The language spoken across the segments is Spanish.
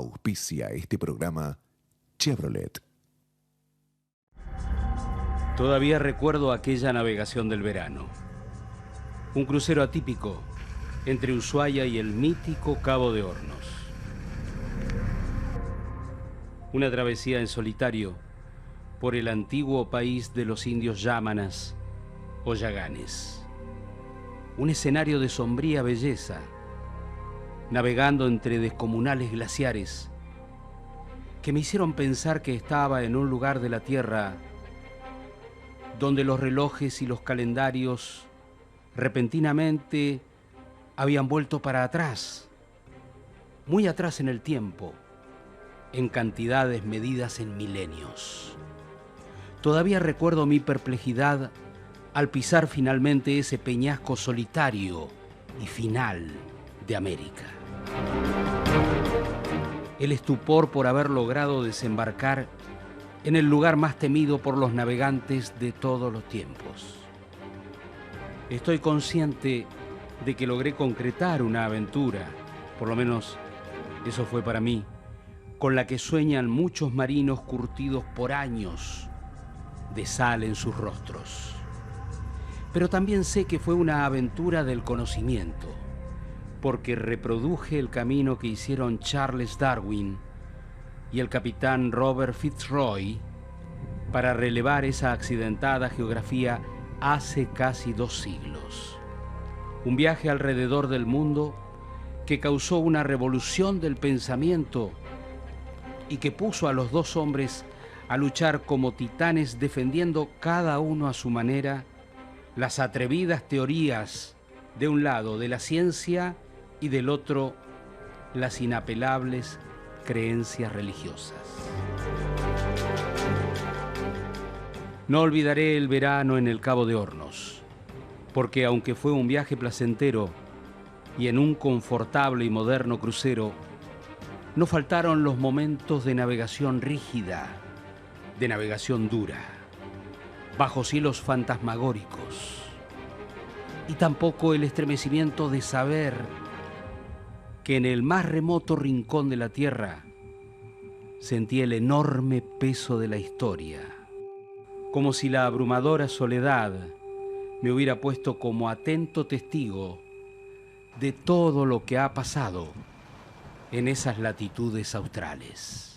Auspicia este programa Chevrolet. Todavía recuerdo aquella navegación del verano. Un crucero atípico entre Ushuaia y el mítico Cabo de Hornos. Una travesía en solitario por el antiguo país de los indios yámanas o yaganes. Un escenario de sombría belleza, navegando entre descomunales glaciares que me hicieron pensar que estaba en un lugar de la Tierra donde los relojes y los calendarios repentinamente habían vuelto para atrás, muy atrás en el tiempo, en cantidades medidas en milenios. Todavía recuerdo mi perplejidad al pisar finalmente ese peñasco solitario y final de América. El estupor por haber logrado desembarcar en el lugar más temido por los navegantes de todos los tiempos. Estoy consciente de que logré concretar una aventura, por lo menos eso fue para mí, con la que sueñan muchos marinos curtidos por años de sal en sus rostros. Pero también sé que fue una aventura del conocimiento, porque reproduje el camino que hicieron Charles Darwin y el capitán Robert Fitzroy para relevar esa accidentada geografía hace casi 2 siglos. Un viaje alrededor del mundo que causó una revolución del pensamiento y que puso a los 2 hombres a luchar como titanes defendiendo cada uno a su manera las atrevidas teorías de un lado de la ciencia y del otro las inapelables creencias religiosas. No olvidaré el verano en el Cabo de Hornos, porque aunque fue un viaje placentero y en un confortable y moderno crucero, no faltaron los momentos de navegación rígida, de navegación dura, bajo cielos fantasmagóricos, y tampoco el estremecimiento de saber que en el más remoto rincón de la tierra sentí el enorme peso de la historia, como si la abrumadora soledad me hubiera puesto como atento testigo de todo lo que ha pasado en esas latitudes australes.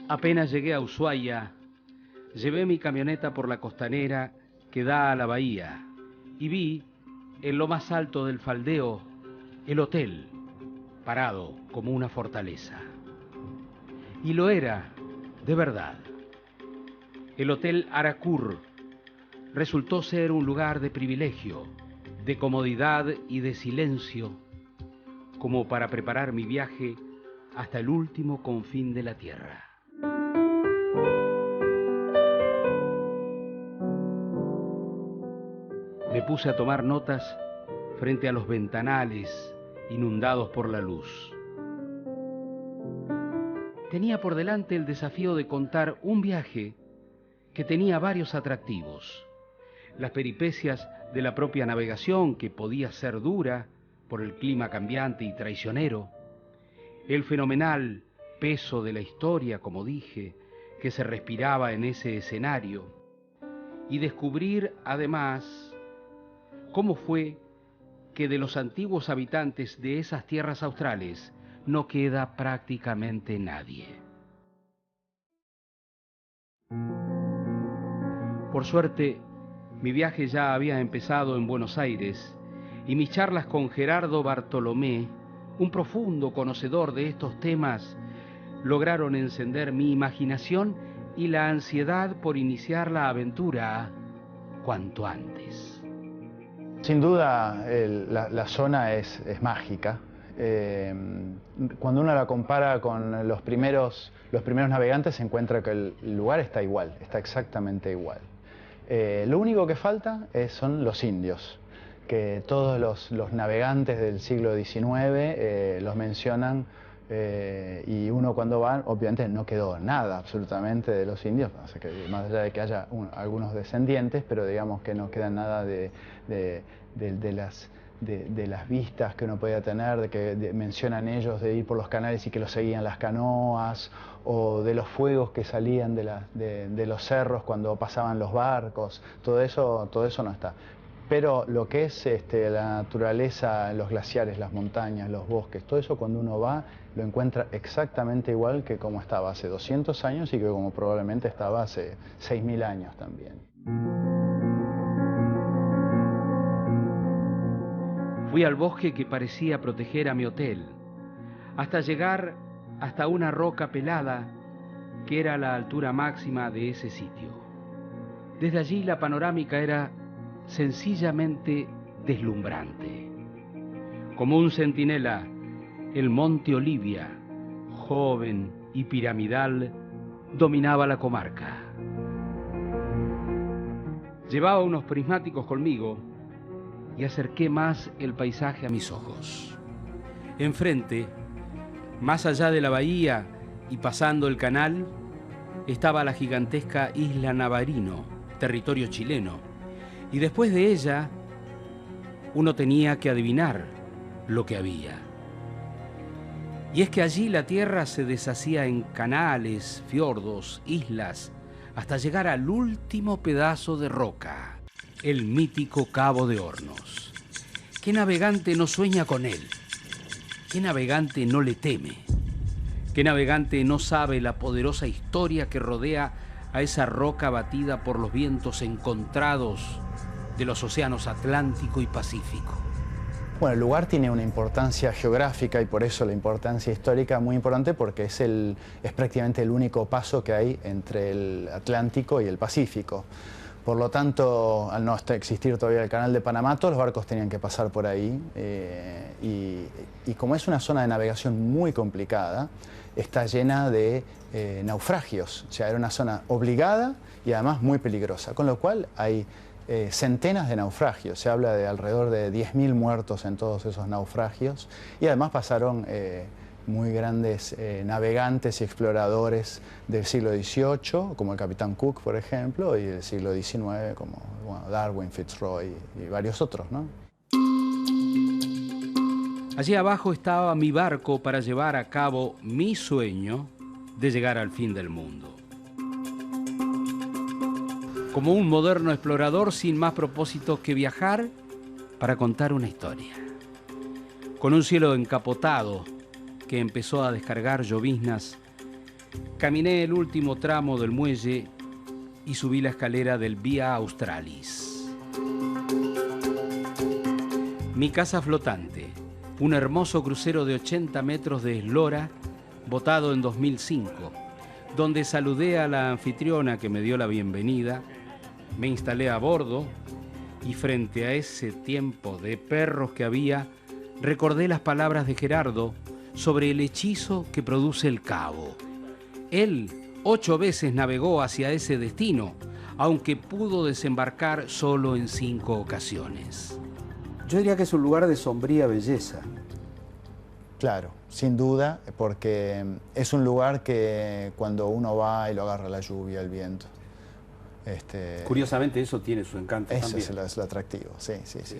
Apenas llegué a Ushuaia, llevé mi camioneta por la costanera que da a la bahía y vi, en lo más alto del faldeo, el hotel, parado como una fortaleza. Y lo era, de verdad. El Hotel Arakur resultó ser un lugar de privilegio, de comodidad y de silencio, como para preparar mi viaje hasta el último confín de la tierra. Me puse a tomar notas frente a los ventanales inundados por la luz. Tenía por delante el desafío de contar un viaje que tenía varios atractivos. Las peripecias de la propia navegación, que podía ser dura por el clima cambiante y traicionero. El fenomenal peso de la historia, como dije, que se respiraba en ese escenario. Y descubrir, además, cómo fue que de los antiguos habitantes de esas tierras australes no queda prácticamente nadie. Por suerte, mi viaje ya había empezado en Buenos Aires y mis charlas con Gerardo Bartolomé, un profundo conocedor de estos temas, lograron encender mi imaginación y la ansiedad por iniciar la aventura cuanto antes. Sin duda la zona es mágica. Cuando uno la compara con los primeros navegantes, se encuentra que el lugar está igual, está exactamente igual. Lo único que falta son los indios, que todos los navegantes del siglo XIX los mencionan, y uno cuando va, obviamente no quedó nada absolutamente de los indios, así que más allá de que haya algunos descendientes, pero digamos que no queda nada de las vistas que uno podía tener, de que mencionan ellos de ir por los canales y que los seguían las canoas, o de los fuegos que salían de los cerros cuando pasaban los barcos. Todo eso no está. Pero lo que es la naturaleza, los glaciares, las montañas, los bosques, todo eso cuando uno va lo encuentra exactamente igual que como estaba hace 200 años y que como probablemente estaba hace 6.000 años también. Fui al bosque que parecía proteger a mi hotel, hasta llegar hasta una roca pelada que era la altura máxima de ese sitio. Desde allí la panorámica era sencillamente deslumbrante. Como un centinela, el monte Olivia, joven y piramidal, dominaba la comarca. Llevaba unos prismáticos conmigo y acerqué más el paisaje a mis ojos. Enfrente, más allá de la bahía y pasando el canal, estaba la gigantesca isla Navarino, territorio chileno, y después de ella, uno tenía que adivinar lo que había. Y es que allí la tierra se deshacía en canales, fiordos, islas, hasta llegar al último pedazo de roca, el mítico Cabo de Hornos. ¿Qué navegante no sueña con él? ¿Qué navegante no le teme? ¿Qué navegante no sabe la poderosa historia que rodea a esa roca batida por los vientos encontrados de los océanos Atlántico y Pacífico? Bueno, el lugar tiene una importancia geográfica y por eso la importancia histórica muy importante, porque es prácticamente el único paso que hay entre el Atlántico y el Pacífico. Por lo tanto, al no existir todavía el Canal de Panamá, todos los barcos tenían que pasar por ahí, y como es una zona de navegación muy complicada, está llena de naufragios. O sea, era una zona obligada y además muy peligrosa, con lo cual hay centenas de naufragios. Se habla de alrededor de 10.000 muertos en todos esos naufragios, y además pasaron muy grandes navegantes y exploradores del siglo XVIII, como el capitán Cook, por ejemplo, y del siglo XIX, como Darwin, Fitzroy y varios otros, ¿no? Allí abajo estaba mi barco para llevar a cabo mi sueño de llegar al fin del mundo. Como un moderno explorador sin más propósito que viajar para contar una historia. Con un cielo encapotado que empezó a descargar lloviznas, caminé el último tramo del muelle y subí la escalera del Vía Australis. Mi casa flotante, un hermoso crucero de 80 metros de eslora, botado en 2005, donde saludé a la anfitriona que me dio la bienvenida, me instalé a bordo y frente a ese tiempo de perros que había, recordé las palabras de Gerardo sobre el hechizo que produce el cabo. Él 8 veces navegó hacia ese destino, aunque pudo desembarcar solo en 5 ocasiones. Yo diría que es un lugar de sombría belleza. Claro, sin duda, porque es un lugar que cuando uno va y lo agarra la lluvia, el viento. Curiosamente eso tiene su encanto eso también. Eso es lo atractivo, sí.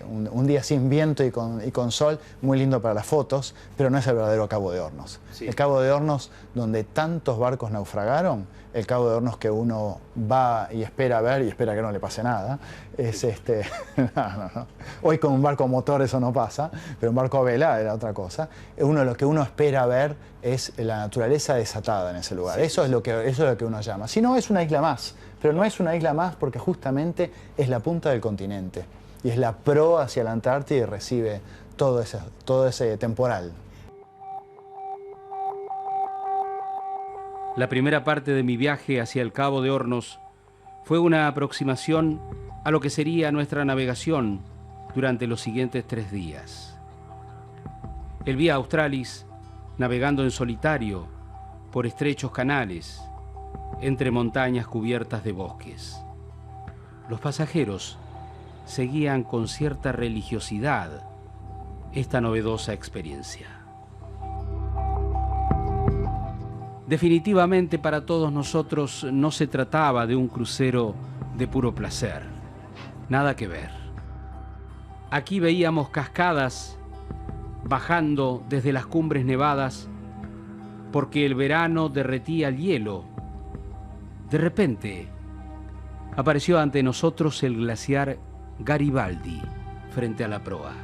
Un día sin viento y con sol, muy lindo para las fotos, pero no es el verdadero Cabo de Hornos. Sí. El Cabo de Hornos, donde tantos barcos naufragaron, el Cabo de Hornos que uno va y espera ver y espera que no le pase nada, es no. Hoy con un barco a motor eso no pasa, pero un barco a vela era otra cosa. Lo que uno espera ver es la naturaleza desatada en ese lugar. Sí. Eso es lo que uno llama. Si no, es una isla más. Pero no es una isla más porque justamente es la punta del continente. y es la proa hacia la Antártida y recibe todo ese temporal. La primera parte de mi viaje hacia el Cabo de Hornos fue una aproximación a lo que sería nuestra navegación durante los siguientes 3 días. El Vía Australis, navegando en solitario por estrechos canales, entre montañas cubiertas de bosques. Los pasajeros seguían con cierta religiosidad esta novedosa experiencia. Definitivamente para todos nosotros no se trataba de un crucero de puro placer, nada que ver. Aquí veíamos cascadas bajando desde las cumbres nevadas porque el verano derretía el hielo. De repente apareció ante nosotros el glaciar Garibaldi frente a la proa.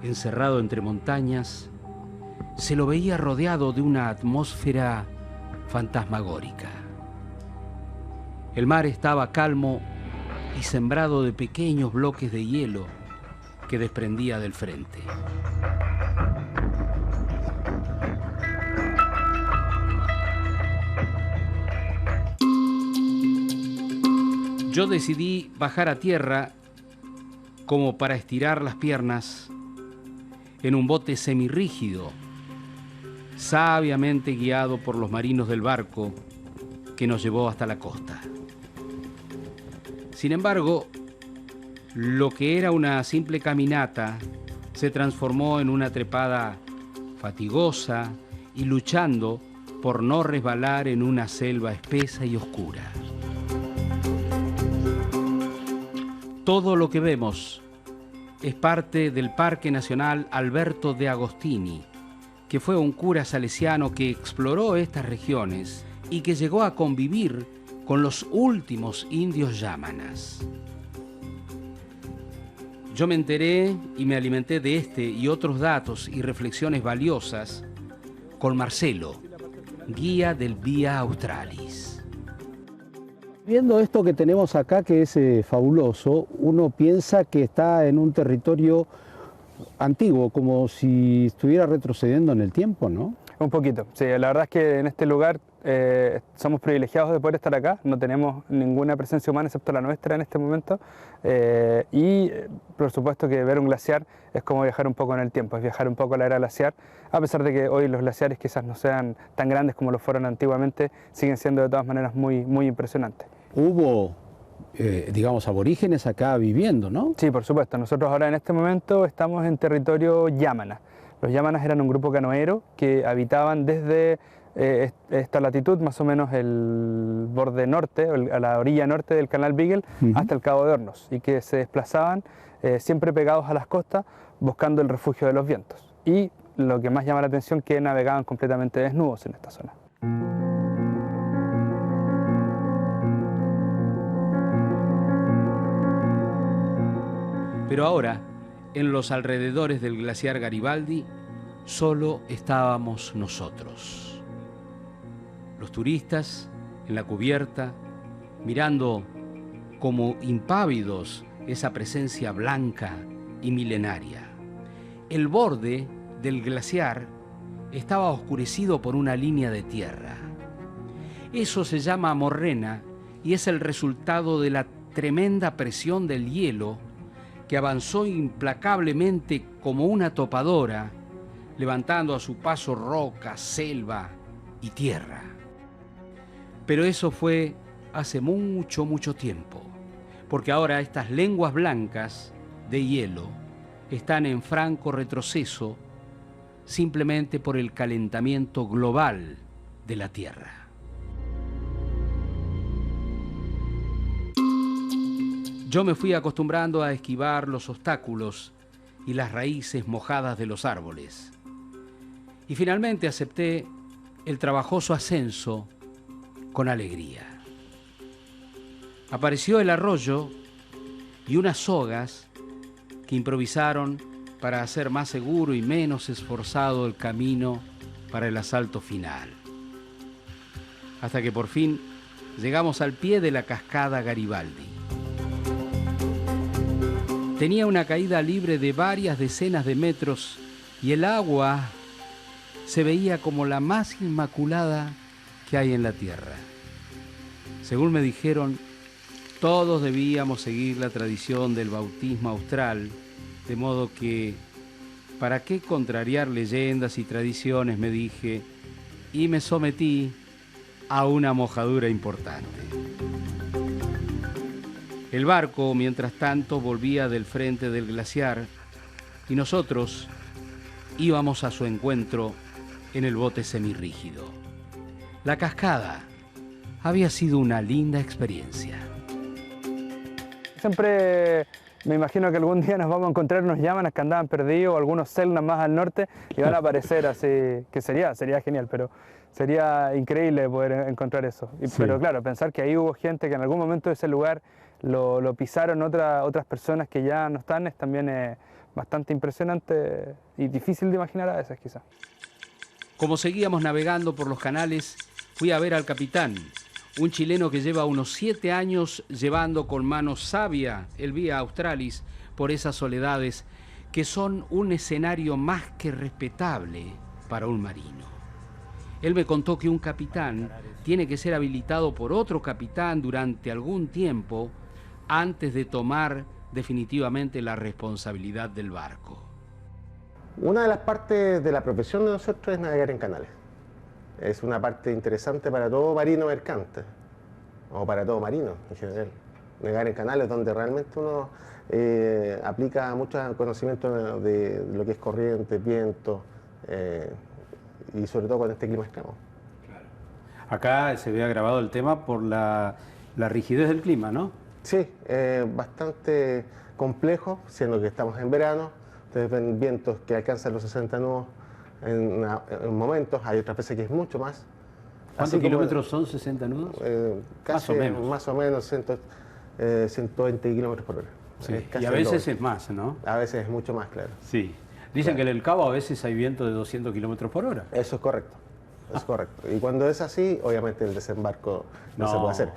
Encerrado entre montañas, se lo veía rodeado de una atmósfera fantasmagórica. El mar estaba calmo y sembrado de pequeños bloques de hielo que desprendía del frente. Yo decidí bajar a tierra como para estirar las piernas en un bote semirrígido, sabiamente guiado por los marinos del barco que nos llevó hasta la costa. Sin embargo, lo que era una simple caminata se transformó en una trepada fatigosa y luchando por no resbalar en una selva espesa y oscura. Todo lo que vemos es parte del Parque Nacional Alberto de Agostini, que fue un cura salesiano que exploró estas regiones y que llegó a convivir con los últimos indios yámanas. Yo me enteré y me alimenté de este y otros datos y reflexiones valiosas con Marcelo, guía del Vía Australis. Viendo esto que tenemos acá, que es fabuloso, uno piensa que está en un territorio antiguo, como si estuviera retrocediendo en el tiempo, ¿no? Un poquito, sí. La verdad es que en este lugar somos privilegiados de poder estar acá, no tenemos ninguna presencia humana excepto la nuestra en este momento y por supuesto que ver un glaciar es como viajar un poco en el tiempo, es viajar un poco a la era glaciar, a pesar de que hoy los glaciares quizás no sean tan grandes como lo fueron antiguamente, siguen siendo de todas maneras muy, muy impresionantes. Hubo, digamos, aborígenes acá viviendo, ¿no? Sí, por supuesto. Nosotros ahora en este momento estamos en territorio yámana. Los yámanas eran un grupo canoero que habitaban desde esta latitud, más o menos el borde norte, a la orilla norte del canal Beagle, hasta el Cabo de Hornos, y que se desplazaban siempre pegados a las costas buscando el refugio de los vientos. Y lo que más llama la atención es que navegaban completamente desnudos en esta zona. Pero ahora, en los alrededores del glaciar Garibaldi, solo estábamos nosotros. Los turistas en la cubierta, mirando como impávidos esa presencia blanca y milenaria. El borde del glaciar estaba oscurecido por una línea de tierra. Eso se llama morrena y es el resultado de la tremenda presión del hielo que avanzó implacablemente como una topadora, levantando a su paso roca, selva y tierra. Pero eso fue hace mucho, mucho tiempo, porque ahora estas lenguas blancas de hielo están en franco retroceso simplemente por el calentamiento global de la Tierra. Yo me fui acostumbrando a esquivar los obstáculos y las raíces mojadas de los árboles. Y finalmente acepté el trabajoso ascenso con alegría. Apareció el arroyo y unas sogas que improvisaron para hacer más seguro y menos esforzado el camino para el asalto final. Hasta que por fin llegamos al pie de la cascada Garibaldi. Tenía una caída libre de varias decenas de metros y el agua se veía como la más inmaculada que hay en la tierra. Según me dijeron, todos debíamos seguir la tradición del bautismo austral, de modo que, ¿para qué contrariar leyendas y tradiciones?, me dije, y me sometí a una mojadura importante. El barco, mientras tanto, volvía del frente del glaciar y nosotros íbamos a su encuentro en el bote semirrígido. La cascada había sido una linda experiencia. Siempre me imagino que algún día nos vamos a encontrar unos Yámanas que andaban perdidos, o algunos Selknam más al norte, y van a aparecer así, que sería genial, pero sería increíble poder encontrar eso. Sí. Pero claro, pensar que ahí hubo gente que en algún momento de ese lugar lo pisaron otras personas que ya no están, también es bastante impresionante y difícil de imaginar a veces quizás. Como seguíamos navegando por los canales, fui a ver al capitán, un chileno que lleva unos 7 años llevando con mano sabia el Vía Australis por esas soledades que son un escenario más que respetable para un marino. Él me contó que un capitán tiene que ser habilitado por otro capitán durante algún tiempo antes de tomar definitivamente la responsabilidad del barco. Una de las partes de la profesión de nosotros es navegar en canales. Es una parte interesante para todo marino mercante, o para todo marino en general. Navegar en canales donde realmente uno aplica mucho conocimiento de lo que es corriente, viento, y sobre todo con este clima extremo. Claro. Acá se ve agravado el tema por la rigidez del clima, ¿no? Sí, bastante complejo, siendo que estamos en verano. Ustedes ven vientos que alcanzan los 60 nudos en momentos, hay otras veces que es mucho más. ¿Cuántos kilómetros son 60 nudos? Casi más o menos 120 kilómetros por hora. Sí. Y a veces es más, ¿no? A veces es mucho más, claro. Sí. Dicen que en el Cabo a veces hay viento de 200 kilómetros por hora. Eso es correcto, es correcto. Y cuando es así, obviamente el desembarco no se puede hacer.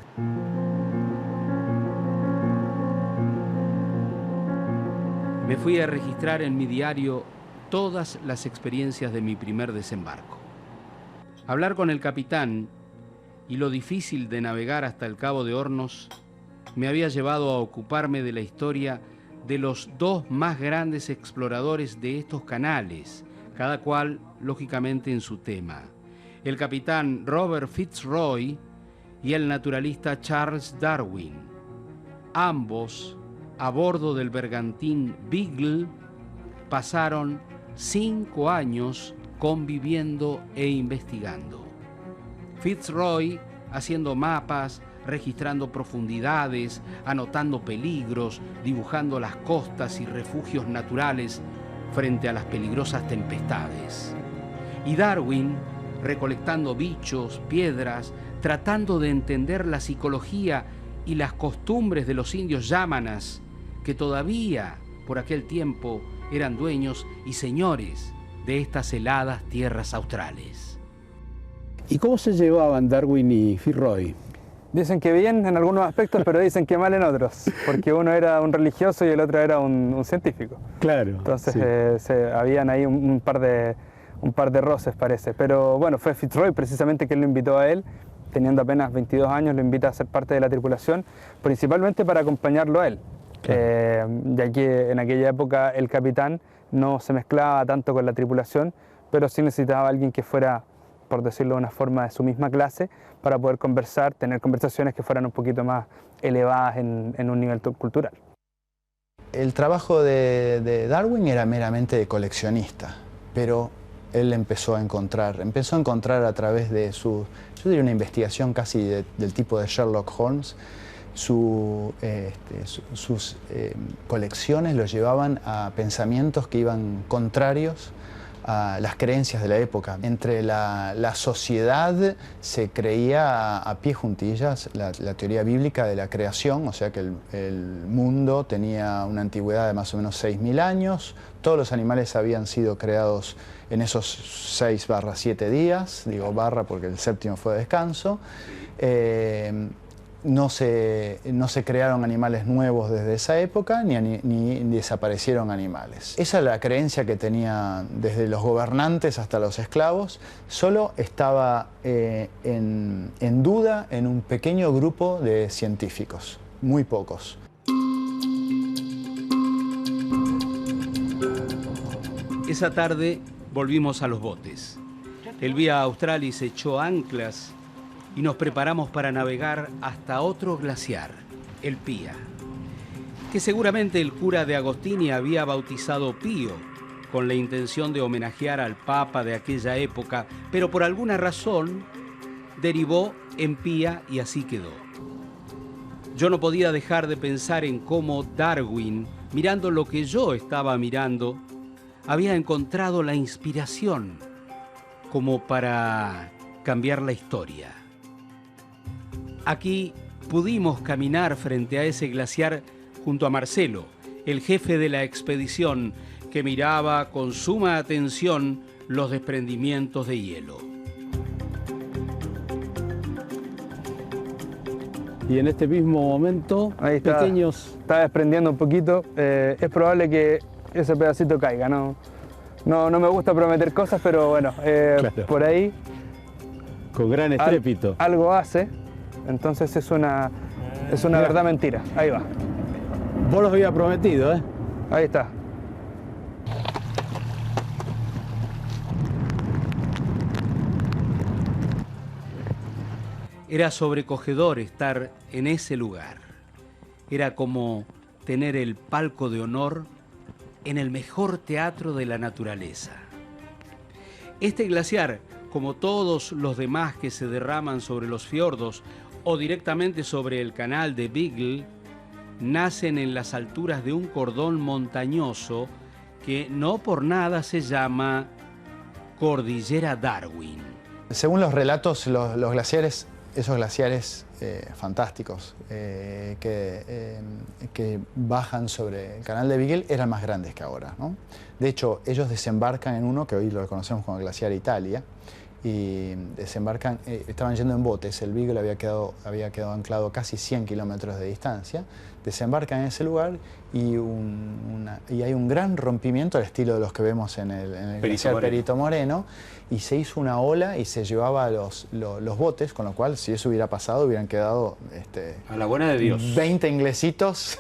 Me fui a registrar en mi diario todas las experiencias de mi primer desembarco. Hablar con el capitán y lo difícil de navegar hasta el Cabo de Hornos me había llevado a ocuparme de la historia de los 2 más grandes exploradores de estos canales, cada cual lógicamente en su tema: el capitán Robert Fitzroy y el naturalista Charles Darwin. Ambos, a bordo del bergantín Beagle, pasaron 5 años conviviendo e investigando. Fitzroy haciendo mapas, registrando profundidades, anotando peligros, dibujando las costas y refugios naturales frente a las peligrosas tempestades. Y Darwin recolectando bichos, piedras, tratando de entender la psicología y las costumbres de los indios Yámanas, que todavía por aquel tiempo eran dueños y señores de estas heladas tierras australes. ¿Y cómo se llevaban Darwin y Fitzroy? Dicen que bien en algunos aspectos, pero dicen que mal en otros, porque uno era un religioso y el otro era un científico. Claro. Entonces sí. Habían ahí un par de roces, parece. Pero bueno, fue Fitzroy precisamente quien lo invitó a él, teniendo apenas 22 años, lo invita a ser parte de la tripulación, principalmente para acompañarlo a él. Claro. Ya que en aquella época el capitán no se mezclaba tanto con la tripulación, pero sí necesitaba a alguien que fuera, por decirlo de una forma, de su misma clase, para poder conversar, tener conversaciones que fueran un poquito más elevadas en un nivel cultural. El trabajo de Darwin era meramente de coleccionista, pero él empezó a encontrar a través de yo diría una investigación casi del tipo de Sherlock Holmes. Sus colecciones lo llevaban a pensamientos que iban contrarios a las creencias de la época. Entre la sociedad se creía a pie juntillas la teoría bíblica de la creación, o sea que el mundo tenía una antigüedad de más o menos 6.000 años, todos los animales habían sido creados en esos 6/7 días, digo barra porque el séptimo fue descanso, no se crearon animales nuevos desde esa época, ni desaparecieron animales. Esa es la creencia que tenían desde los gobernantes hasta los esclavos. Solo estaba en duda en un pequeño grupo de científicos, muy pocos. Esa tarde volvimos a los botes. El Vía Australis echó anclas y nos preparamos para navegar hasta otro glaciar, el Pía, que seguramente el cura de Agostini había bautizado Pío con la intención de homenajear al Papa de aquella época, pero por alguna razón derivó en Pía y así quedó. Yo no podía dejar de pensar en cómo Darwin, mirando lo que yo estaba mirando, había encontrado la inspiración como para cambiar la historia. Aquí pudimos caminar frente a ese glaciar junto a Marcelo, el jefe de la expedición, que miraba con suma atención los desprendimientos de hielo. Y en este mismo momento, Ahí está, pequeños... está desprendiendo un poquito. Es probable que ese pedacito caiga. No me gusta prometer cosas, pero bueno, Claro. por ahí Con gran estrépito. algo hace. Entonces es una verdad mentira. Ahí va. Vos los había prometido, ¿eh? Ahí está. Era sobrecogedor estar en ese lugar. Era como tener el palco de honor en el mejor teatro de la naturaleza. Este glaciar, como todos los demás que se derraman sobre los fiordos o directamente sobre el canal de Beagle, nacen en las alturas de un cordón montañoso que no por nada se llama Cordillera Darwin. Según los relatos, los glaciares, esos glaciares fantásticos que bajan sobre el canal de Beagle eran más grandes que ahora, ¿no? De hecho, ellos desembarcan en uno que hoy lo conocemos como el glaciar Italia, y desembarcan, estaban yendo en botes, el Beagle había quedado anclado casi 100 kilómetros de distancia, desembarcan en ese lugar y hay un gran rompimiento al estilo de los que vemos en el glaciar Perito Moreno, y se hizo una ola y se llevaba a los botes, con lo cual si eso hubiera pasado hubieran quedado A la buena de Dios. 20 inglesitos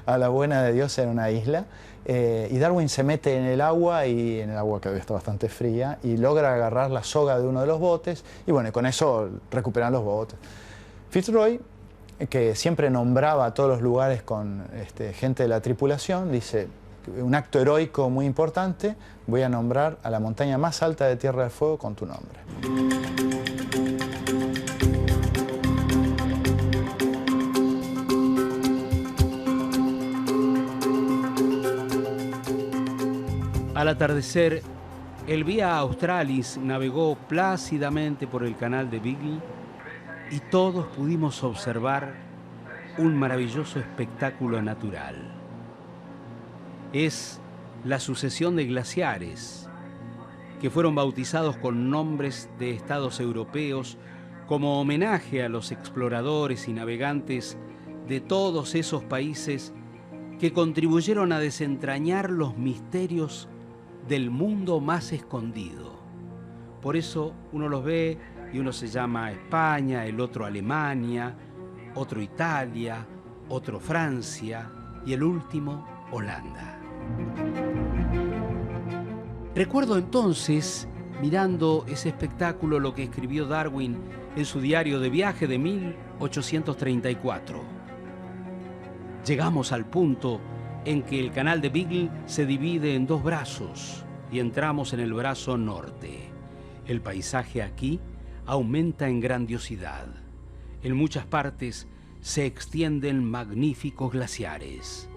a la buena de Dios en una isla. Y Darwin se mete en el agua, y en el agua que está bastante fría, y logra agarrar la soga de uno de los botes, y bueno, con eso recuperan los botes. Fitzroy, que siempre nombraba a todos los lugares con gente de la tripulación, dice: un acto heroico muy importante, voy a nombrar a la montaña más alta de Tierra del Fuego con tu nombre. Al atardecer, el Vía Australis navegó plácidamente por el canal de Beagle y todos pudimos observar un maravilloso espectáculo natural. Es la sucesión de glaciares que fueron bautizados con nombres de estados europeos como homenaje a los exploradores y navegantes de todos esos países que contribuyeron a desentrañar los misterios del mundo más escondido. Por eso uno los ve y uno se llama España, el otro Alemania, otro Italia, otro Francia y el último Holanda. Recuerdo entonces, mirando ese espectáculo, lo que escribió Darwin en su diario de viaje de 1834. Llegamos al punto en que el canal de Beagle se divide en dos brazos y entramos en el brazo norte. El paisaje aquí aumenta en grandiosidad. En muchas partes se extienden magníficos glaciares.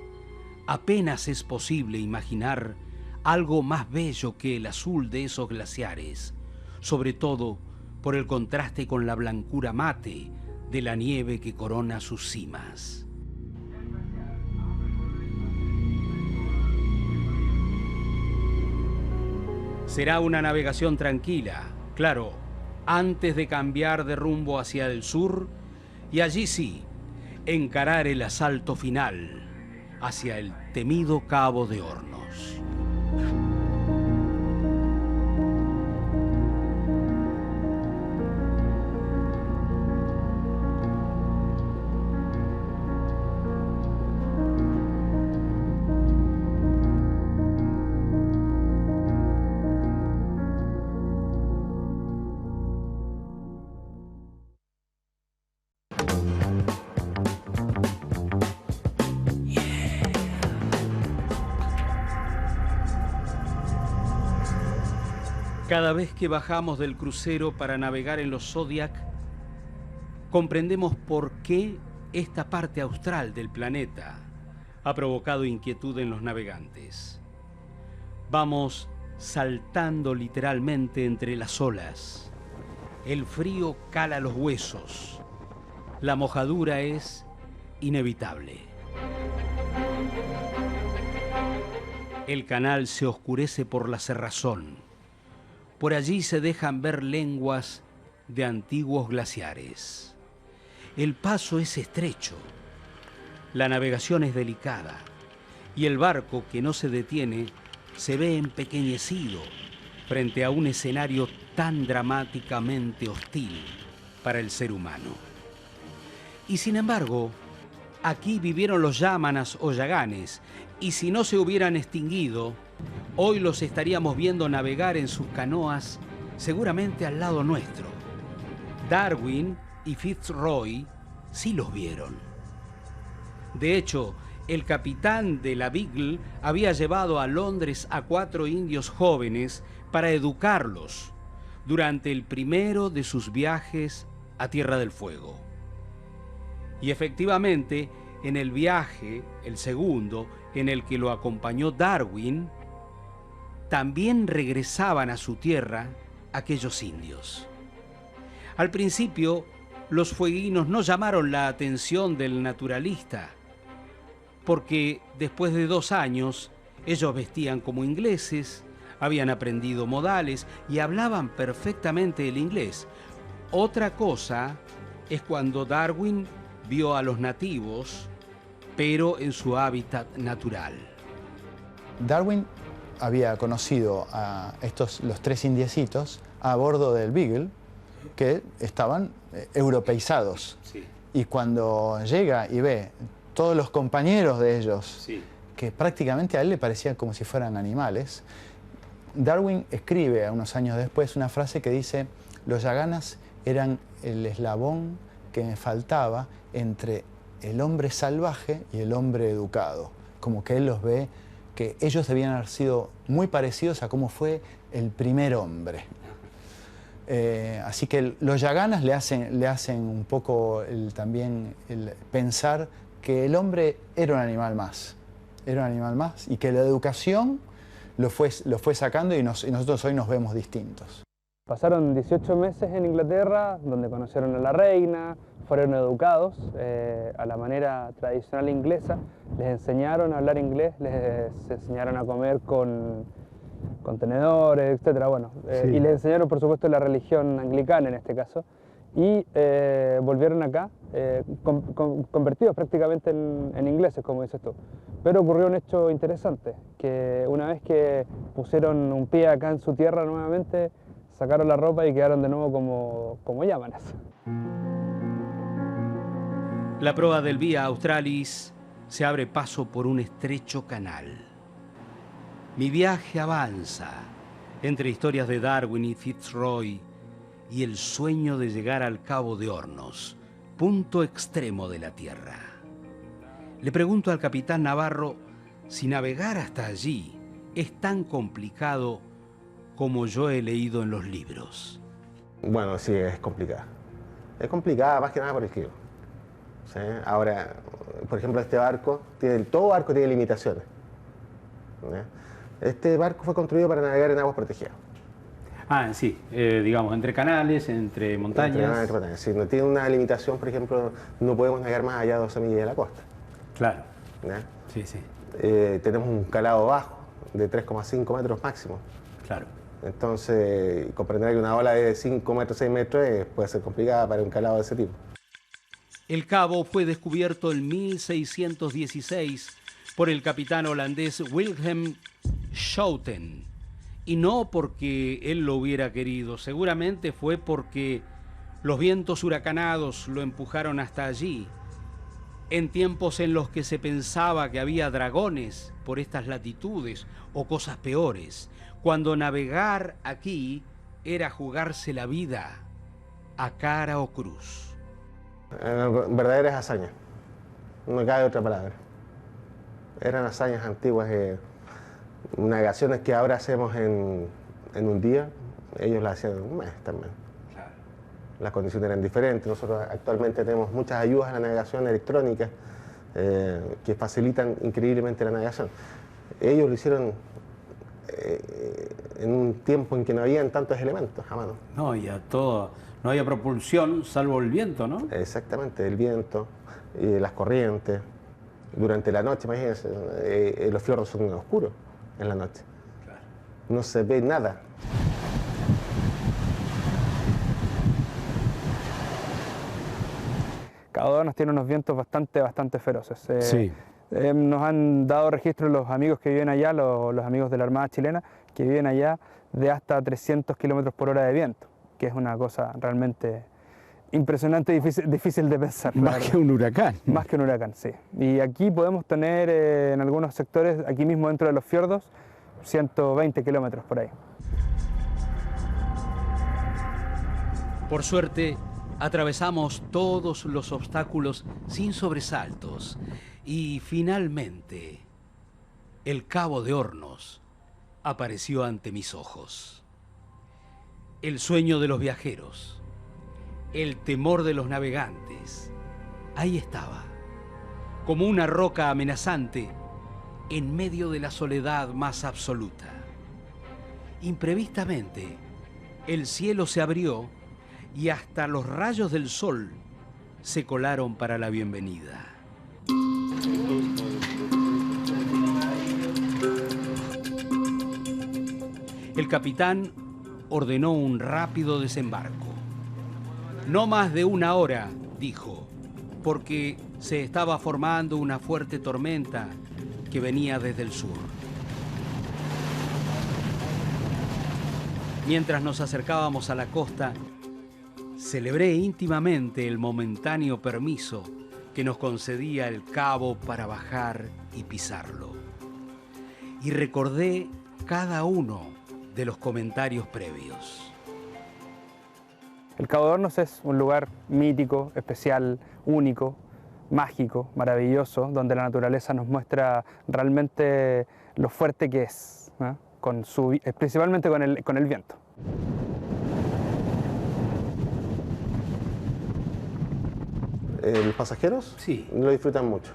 Apenas es posible imaginar algo más bello que el azul de esos glaciares, sobre todo por el contraste con la blancura mate de la nieve que corona sus cimas. Será una navegación tranquila, claro, antes de cambiar de rumbo hacia el sur y allí sí, encarar el asalto final hacia el temido Cabo de Hornos. Cada vez que bajamos del crucero para navegar en los Zodiac, comprendemos por qué esta parte austral del planeta ha provocado inquietud en los navegantes. Vamos saltando literalmente entre las olas. El frío cala los huesos. La mojadura es inevitable. El canal se oscurece por la cerrazón. Por allí se dejan ver lenguas de antiguos glaciares. El paso es estrecho, la navegación es delicada y el barco que no se detiene se ve empequeñecido frente a un escenario tan dramáticamente hostil para el ser humano. Y sin embargo, aquí vivieron los yámanas o yaganes, y si no se hubieran extinguido, hoy los estaríamos viendo navegar en sus canoas, seguramente al lado nuestro. Darwin y Fitzroy sí los vieron. De hecho, el capitán de la Beagle había llevado a Londres a 4 indios jóvenes para educarlos durante el primero de sus viajes a Tierra del Fuego. Y efectivamente, en el viaje, el segundo, en el que lo acompañó Darwin, también regresaban a su tierra aquellos indios. Al principio, los fueguinos no llamaron la atención del naturalista, porque después de 2 años, ellos vestían como ingleses, habían aprendido modales y hablaban perfectamente el inglés. Otra cosa es cuando Darwin vio a los nativos, pero en su hábitat natural. Darwin había conocido a los 3 indiecitos a bordo del Beagle, que estaban europeizados. Sí. Y cuando llega y ve todos los compañeros de ellos, Sí. que prácticamente a él le parecían como si fueran animales, Darwin escribe unos años después una frase que dice: los yaganas eran el eslabón que me faltaba entre el hombre salvaje y el hombre educado. Como que él los ve, que ellos debían haber sido muy parecidos a cómo fue el primer hombre. Así que los yaganas le hacen un poco también el pensar que el hombre era un animal más. Era un animal más y que la educación lo fue sacando y nosotros hoy nos vemos distintos. Pasaron 18 meses en Inglaterra, donde conocieron a la reina, fueron educados a la manera tradicional inglesa, les enseñaron a hablar inglés, les enseñaron a comer con tenedores, etc. Bueno, Sí. y les enseñaron, por supuesto, la religión anglicana en este caso, y volvieron acá convertidos prácticamente en ingleses, como dices tú. Pero ocurrió un hecho interesante, que una vez que pusieron un pie acá en su tierra nuevamente, sacaron la ropa y quedaron de nuevo como yámanas. La proa del Vía Australis se abre paso por un estrecho canal. Mi viaje avanza entre historias de Darwin y Fitzroy y el sueño de llegar al Cabo de Hornos, punto extremo de la Tierra. Le pregunto al capitán Navarro si navegar hasta allí es tan complicado como yo he leído en los libros. Bueno, sí, es complicada. Es complicada más que nada por el giro. ¿Sí? Ahora, por ejemplo, este barco, todo barco tiene limitaciones. ¿Sí? Este barco fue construido para navegar en aguas protegidas. Ah, sí, digamos, entre canales, entre montañas. Si no tiene una limitación, por ejemplo, no podemos navegar más allá de 12 millas de la costa. Claro, ¿Sí? sí, sí, Tenemos un calado bajo de 3,5 metros máximo. claro. Entonces, comprender que una ola de 5 metros, 6 metros puede ser complicada para un calado de ese tipo. El cabo fue descubierto en 1616 por el capitán holandés Wilhelm Schouten, y no porque él lo hubiera querido, seguramente fue porque los vientos huracanados lo empujaron hasta allí, en tiempos en los que se pensaba que había dragones por estas latitudes o cosas peores, cuando navegar aquí era jugarse la vida a cara o cruz. Verdaderas hazañas, no cabe otra palabra. Eran hazañas antiguas, navegaciones que ahora hacemos en un día, ellos las hacían en un mes también. Claro. Las condiciones eran diferentes. Nosotros actualmente tenemos muchas ayudas a la navegación electrónica que facilitan increíblemente la navegación. Ellos lo hicieron en un tiempo en que no habían tantos elementos a mano. No, y a todo, no había propulsión salvo el viento, ¿no? Exactamente, el viento, las corrientes. Durante la noche, imagínense, los fiordos son oscuros en la noche. Claro. No se ve nada. Cabo de Hornos tiene unos vientos bastante feroces. Sí. Nos han dado registro los amigos que viven allá, los amigos de la Armada chilena, que viven allá de hasta 300 kilómetros por hora de viento, que es una cosa realmente impresionante y difícil de pensar. Más que un huracán. Más que un huracán, sí. Y aquí podemos tener en algunos sectores, aquí mismo dentro de los fiordos, 120 kilómetros por ahí. Por suerte, atravesamos todos los obstáculos sin sobresaltos y finalmente el Cabo de Hornos apareció ante mis ojos. El sueño de los viajeros, el temor de los navegantes, ahí estaba, como una roca amenazante en medio de la soledad más absoluta. Imprevistamente, el cielo se abrió y hasta los rayos del sol se colaron para la bienvenida. El capitán ordenó un rápido desembarco. No más de 1 hora, dijo, porque se estaba formando una fuerte tormenta que venía desde el sur. Mientras nos acercábamos a la costa, celebré íntimamente el momentáneo permiso que nos concedía el cabo para bajar y pisarlo. Y recordé cada uno de los comentarios previos. El Cabo de Hornos es un lugar mítico, especial, único, mágico, maravilloso, donde la naturaleza nos muestra realmente lo fuerte que es, ¿eh? Principalmente con el viento. Los pasajeros Sí. lo disfrutan mucho.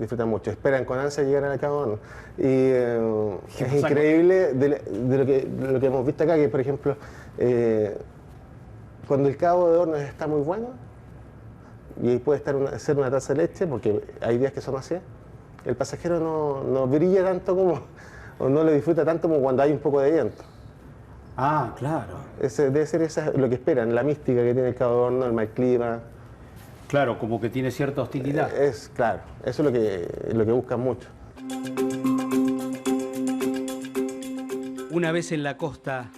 Esperan con ansia llegar al Cabo de Hornos. Y es increíble de lo que hemos visto acá, que por ejemplo, cuando el Cabo de Hornos está muy bueno, y ahí puede ser una taza de leche, porque hay días que son así, el pasajero no brilla tanto o no lo disfruta tanto como cuando hay un poco de viento. Ah, claro. Debe ser lo que esperan, la mística que tiene el Cabo de Hornos, el mal clima. Claro, como que tiene cierta hostilidad. Claro, eso es lo que buscan mucho. Una vez en la costa,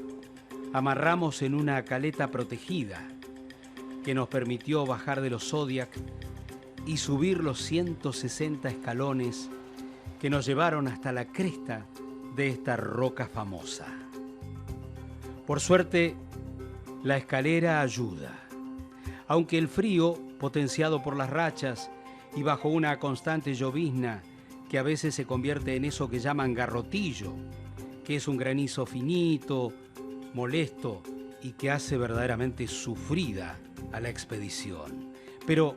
amarramos en una caleta protegida que nos permitió bajar de los Zodiac y subir los 160 escalones que nos llevaron hasta la cresta de esta roca famosa. Por suerte, la escalera ayuda, aunque el frío, potenciado por las rachas y bajo una constante llovizna que a veces se convierte en eso que llaman garrotillo, que es un granizo finito, molesto y que hace verdaderamente sufrida a la expedición. Pero,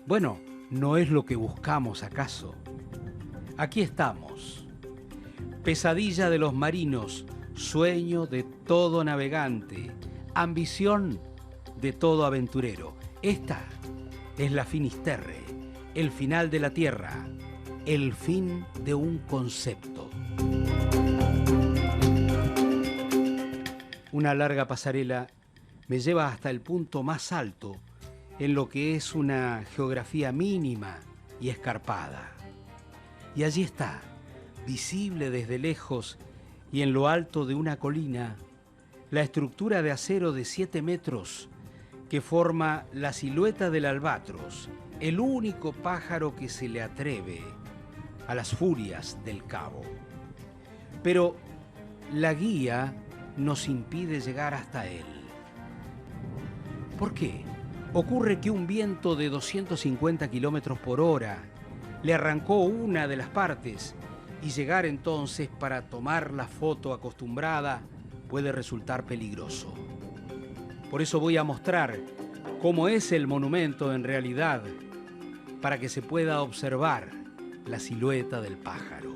bueno, ¿no es lo que buscamos acaso? Aquí estamos. Pesadilla de los marinos, sueño de todo navegante, ambición de todo aventurero. Esta es la Finisterre, el final de la Tierra, el fin de un concepto. Una larga pasarela me lleva hasta el punto más alto en lo que es una geografía mínima y escarpada. Y allí está, visible desde lejos y en lo alto de una colina, la estructura de acero de 7 metros que forma la silueta del albatros, el único pájaro que se le atreve a las furias del cabo. Pero la guía nos impide llegar hasta él. ¿Por qué? Ocurre que un viento de 250 kilómetros por hora le arrancó una de las partes y llegar entonces para tomar la foto acostumbrada puede resultar peligroso. Por eso voy a mostrar cómo es el monumento en realidad para que se pueda observar la silueta del pájaro.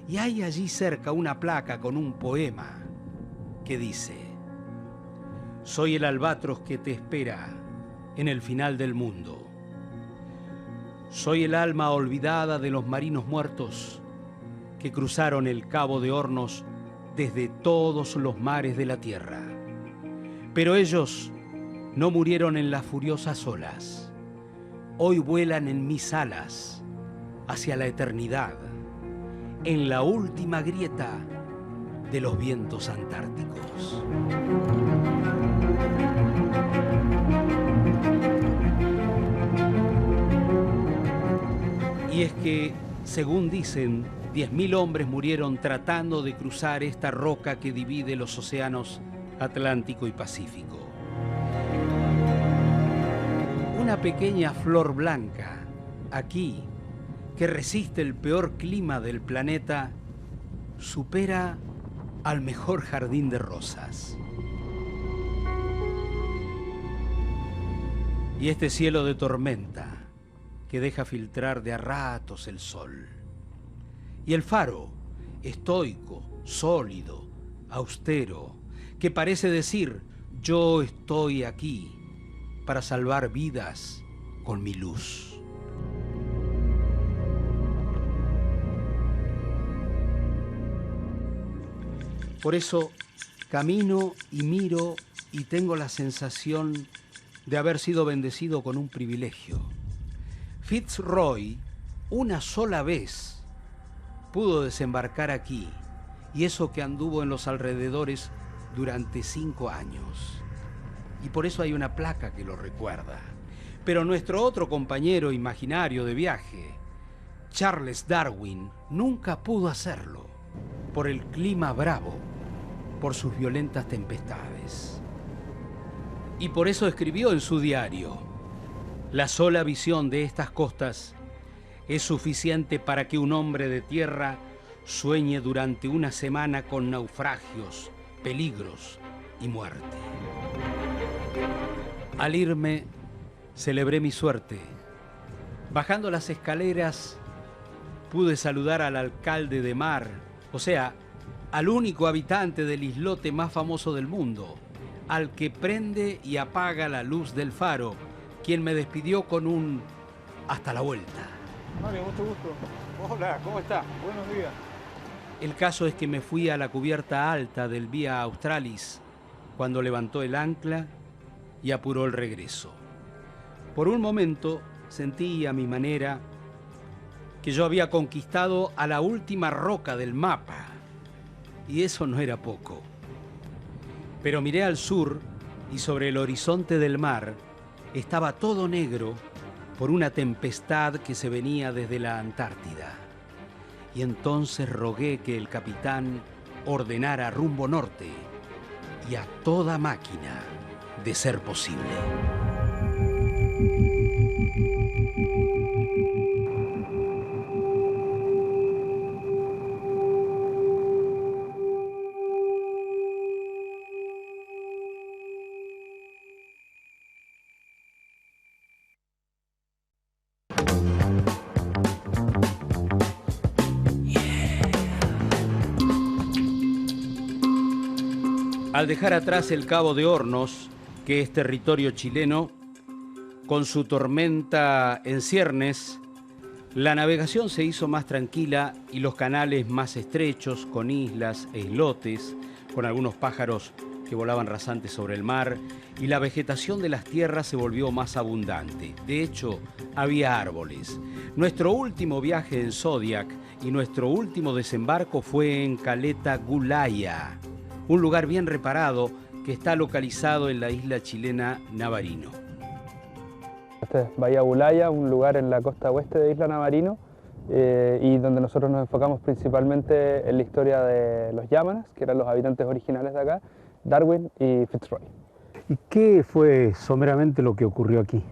Y hay allí cerca una placa con un poema que dice: soy el albatros que te espera en el final del mundo. Soy el alma olvidada de los marinos muertos que cruzaron el Cabo de Hornos desde todos los mares de la tierra. Pero ellos no murieron en las furiosas olas. Hoy vuelan en mis alas hacia la eternidad, en la última grieta de los vientos antárticos. Y es que, según dicen, 10.000 hombres murieron tratando de cruzar esta roca que divide los océanos Atlántico y Pacífico. Una pequeña flor blanca, aquí, que resiste el peor clima del planeta, supera al mejor jardín de rosas. Y este cielo de tormenta que deja filtrar de a ratos el sol. Y el faro, estoico, sólido, austero, que parece decir: yo estoy aquí para salvar vidas con mi luz. Por eso camino y miro y tengo la sensación de haber sido bendecido con un privilegio. Fitzroy, una sola vez, pudo desembarcar aquí, y eso que anduvo en los alrededores durante 5 años. Y por eso hay una placa que lo recuerda. Pero nuestro otro compañero imaginario de viaje, Charles Darwin, nunca pudo hacerlo, por el clima bravo, por sus violentas tempestades. Y por eso escribió en su diario: la sola visión de estas costas es suficiente para que un hombre de tierra sueñe durante una semana con naufragios, peligros y muerte. Al irme, celebré mi suerte. Bajando las escaleras, pude saludar al alcalde de Mar, o sea, al único habitante del islote más famoso del mundo, al que prende y apaga la luz del faro, quien me despidió con un hasta la vuelta. Mario, mucho gusto. Hola, ¿cómo está? Buenos días. El caso es que me fui a la cubierta alta del Vía Australis cuando levantó el ancla y apuró el regreso. Por un momento sentí a mi manera que yo había conquistado a la última roca del mapa, y eso no era poco. Pero miré al sur y sobre el horizonte del mar estaba todo negro por una tempestad que se venía desde la Antártida. Y entonces rogué que el capitán ordenara rumbo norte y a toda máquina, de ser posible. Al dejar atrás el Cabo de Hornos, que es territorio chileno, con su tormenta en ciernes, la navegación se hizo más tranquila y los canales más estrechos, con islas e islotes, con algunos pájaros que volaban rasantes sobre el mar y la vegetación de las tierras se volvió más abundante. De hecho, había árboles. Nuestro último viaje en Zodiac y nuestro último desembarco fue en Caleta Gulaya, un lugar bien reparado que está localizado en la isla chilena Navarino. Este es Bahía Gulaya, un lugar en la costa oeste de Isla Navarino, y donde nosotros nos enfocamos principalmente en la historia de los Yámanas, que eran los habitantes originales de acá, Darwin y Fitzroy. ¿Y qué fue someramente lo que ocurrió aquí?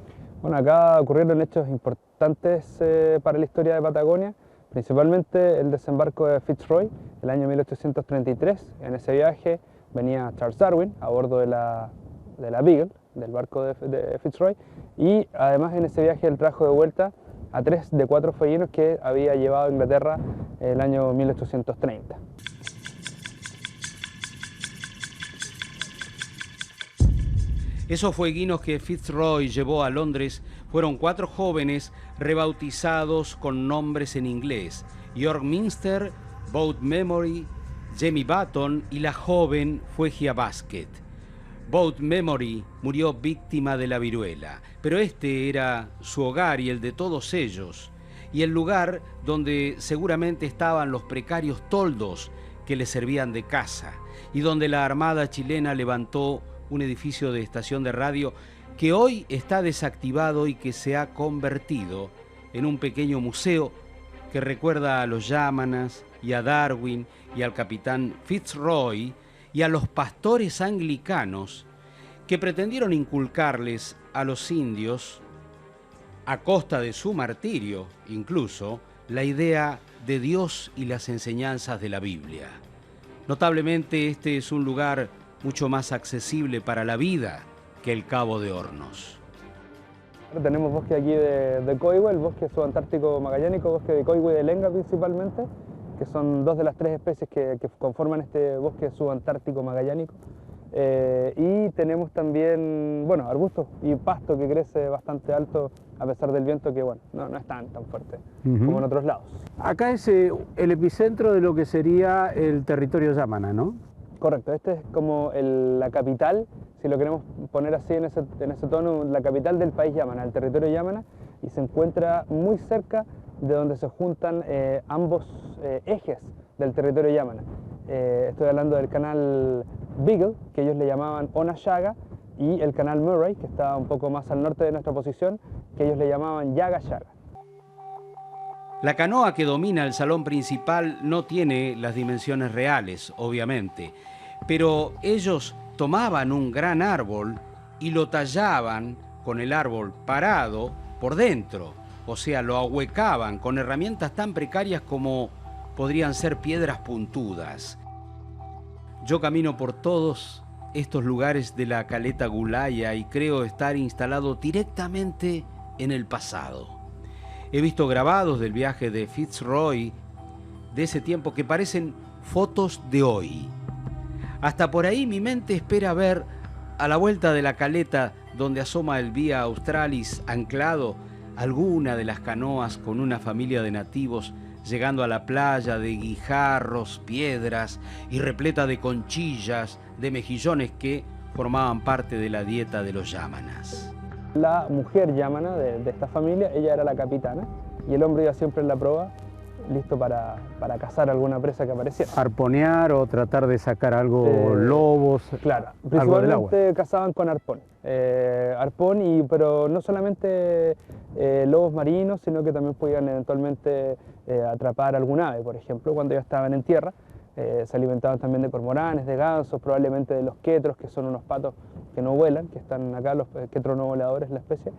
Bueno, acá ocurrieron hechos importantes para la historia de Patagonia, principalmente el desembarco de Fitzroy, el año 1833. En ese viaje venía Charles Darwin a bordo de la Beagle, del barco de Fitzroy, y además en ese viaje él trajo de vuelta a 3 de 4 fueguinos que había llevado a Inglaterra el año 1830. Esos fueguinos que Fitzroy llevó a Londres fueron 4 jóvenes rebautizados con nombres en inglés: York Minster, Boat Memory, Jamie Button y la joven Fuegia Basket. Boat Memory murió víctima de la viruela, pero este era su hogar y el de todos ellos, y el lugar donde seguramente estaban los precarios toldos que le servían de casa, y donde la Armada chilena levantó un edificio de estación de radio que hoy está desactivado y que se ha convertido en un pequeño museo que recuerda a los Yámanas y a Darwin y al capitán Fitzroy y a los pastores anglicanos que pretendieron inculcarles a los indios, a costa de su martirio incluso, la idea de Dios y las enseñanzas de la Biblia. Notablemente este es un lugar mucho más accesible para la vida que el Cabo de Hornos. Tenemos bosque aquí de coihue, el bosque subantártico magallánico, bosque de coihue de lenga principalmente, que son 2 de las 3 especies que conforman este bosque subantártico magallánico. Y tenemos también, bueno, arbustos y pasto que crece bastante alto a pesar del viento, que bueno, no es tan fuerte como en otros lados. Acá es el epicentro de lo que sería el territorio Yámana, ¿no? Correcto, este es como la capital, si lo queremos poner así en ese tono, la capital del país Yámana, el territorio Yámana, y se encuentra muy cerca de donde se juntan ambos ejes del territorio Yámana. Estoy hablando del canal Beagle, que ellos le llamaban Onashaga, y el canal Murray, que está un poco más al norte de nuestra posición, que ellos le llamaban Yaga Yaga. La canoa que domina el salón principal no tiene las dimensiones reales, obviamente, pero ellos tomaban un gran árbol y lo tallaban con el árbol parado por dentro, o sea, lo ahuecaban con herramientas tan precarias como podrían ser piedras puntudas. Yo camino por todos estos lugares de la Caleta Gulaya y creo estar instalado directamente en el pasado. He visto grabados del viaje de Fitzroy de ese tiempo que parecen fotos de hoy. Hasta por ahí mi mente espera ver a la vuelta de la caleta donde asoma el Vía Australis anclado alguna de las canoas con una familia de nativos llegando a la playa de guijarros, piedras y repleta de conchillas, de mejillones que formaban parte de la dieta de los Yámanas. La mujer Yámana de esta familia, ella era la capitana y el hombre iba siempre en la proa, listo para cazar alguna presa que apareciera. Arponear o tratar de sacar algo, lobos, claro, algo del agua. principalmente cazaban con arpón. Pero no solamente lobos marinos, sino que también podían eventualmente atrapar algún ave, por ejemplo, cuando ya estaban en tierra. Se alimentaban también de cormoranes, de gansos, probablemente de los quetros, que son unos patos que no vuelan, que están acá, los quetros no voladores, la especie.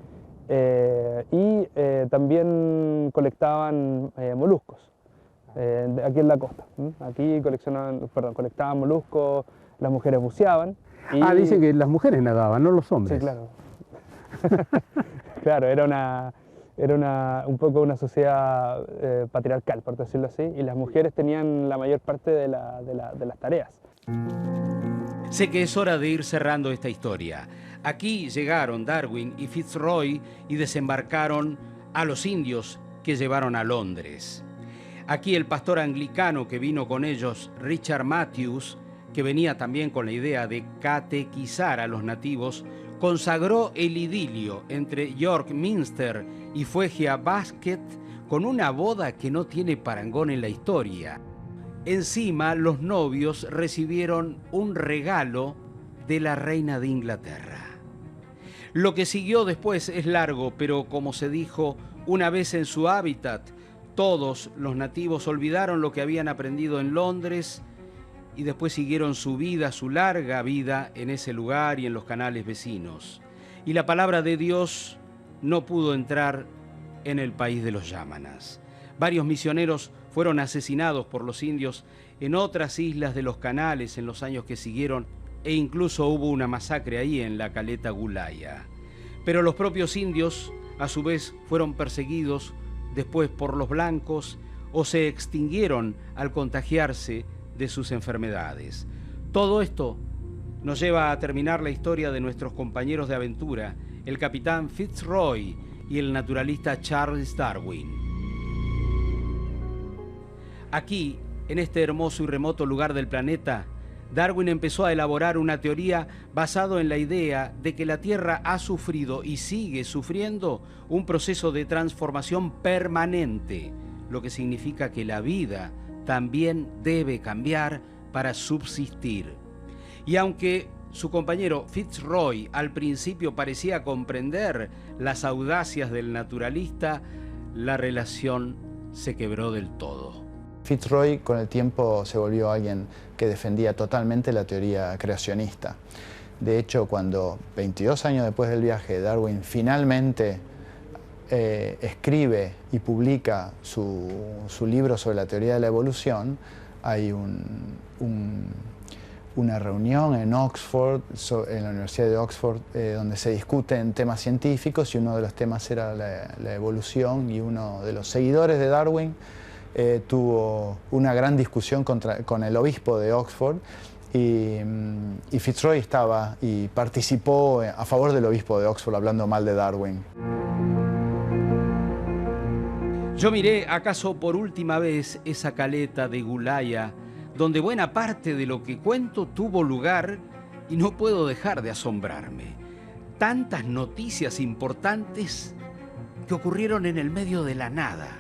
También colectaban moluscos, aquí en la costa. Aquí colectaban moluscos, las mujeres buceaban. Dicen que las mujeres nadaban, no los hombres. Sí, claro. Claro, era un poco una sociedad patriarcal, por decirlo así, y las mujeres tenían la mayor parte de las tareas. Sé que es hora de ir cerrando esta historia. Aquí llegaron Darwin y Fitzroy y desembarcaron a los indios que llevaron a Londres. Aquí el pastor anglicano que vino con ellos, Richard Matthews, que venía también con la idea de catequizar a los nativos, consagró el idilio entre York Minster y Fuegia Basket con una boda que no tiene parangón en la historia. Encima, los novios recibieron un regalo de la reina de Inglaterra. Lo que siguió después es largo, pero como se dijo, una vez en su hábitat, todos los nativos olvidaron lo que habían aprendido en Londres y después siguieron su vida, su larga vida en ese lugar y en los canales vecinos. Y la palabra de Dios no pudo entrar en el país de los Yámanas. Varios misioneros fueron asesinados por los indios en otras islas de los canales en los años que siguieron, e incluso hubo una masacre ahí en la caleta Gulaya. Pero los propios indios, a su vez, fueron perseguidos después por los blancos o se extinguieron al contagiarse de sus enfermedades. Todo esto nos lleva a terminar la historia de nuestros compañeros de aventura, el capitán Fitzroy y el naturalista Charles Darwin. Aquí, en este hermoso y remoto lugar del planeta, Darwin empezó a elaborar una teoría basada en la idea de que la Tierra ha sufrido y sigue sufriendo un proceso de transformación permanente, lo que significa que la vida también debe cambiar para subsistir. Y aunque su compañero Fitzroy al principio parecía comprender las audacias del naturalista, la relación se quebró del todo. Fitzroy con el tiempo se volvió alguien que defendía totalmente la teoría creacionista. De hecho, cuando 22 años después del viaje Darwin finalmente escribe y publica su libro sobre la teoría de la evolución, hay una reunión en Oxford, en la Universidad de Oxford, donde se discuten temas científicos y uno de los temas era la evolución, y uno de los seguidores de Darwin tuvo una gran discusión con el obispo de Oxford y Fitzroy estaba y participó a favor del obispo de Oxford hablando mal de Darwin. Yo miré acaso por última vez esa caleta de Gulaya, donde buena parte de lo que cuento tuvo lugar, y no puedo dejar de asombrarme. Tantas noticias importantes que ocurrieron en el medio de la nada.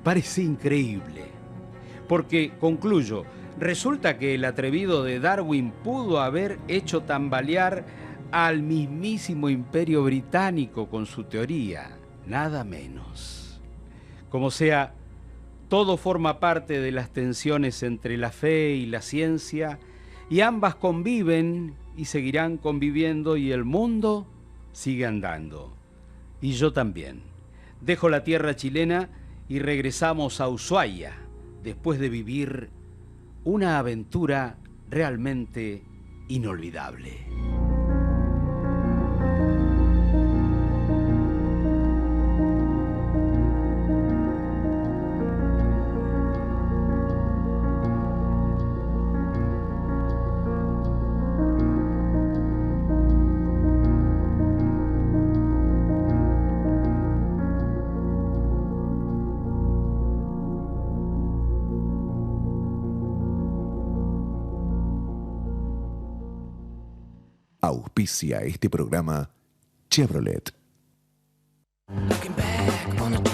Parece increíble, porque, concluyo, resulta que el atrevido de Darwin pudo haber hecho tambalear al mismísimo Imperio Británico con su teoría, nada menos. Como sea, todo forma parte de las tensiones entre la fe y la ciencia, y ambas conviven y seguirán conviviendo, y el mundo sigue andando. Y yo también. Dejo la tierra chilena y regresamos a Ushuaia, después de vivir una aventura realmente inolvidable. Auspicia este programa Chevrolet. Looking back on the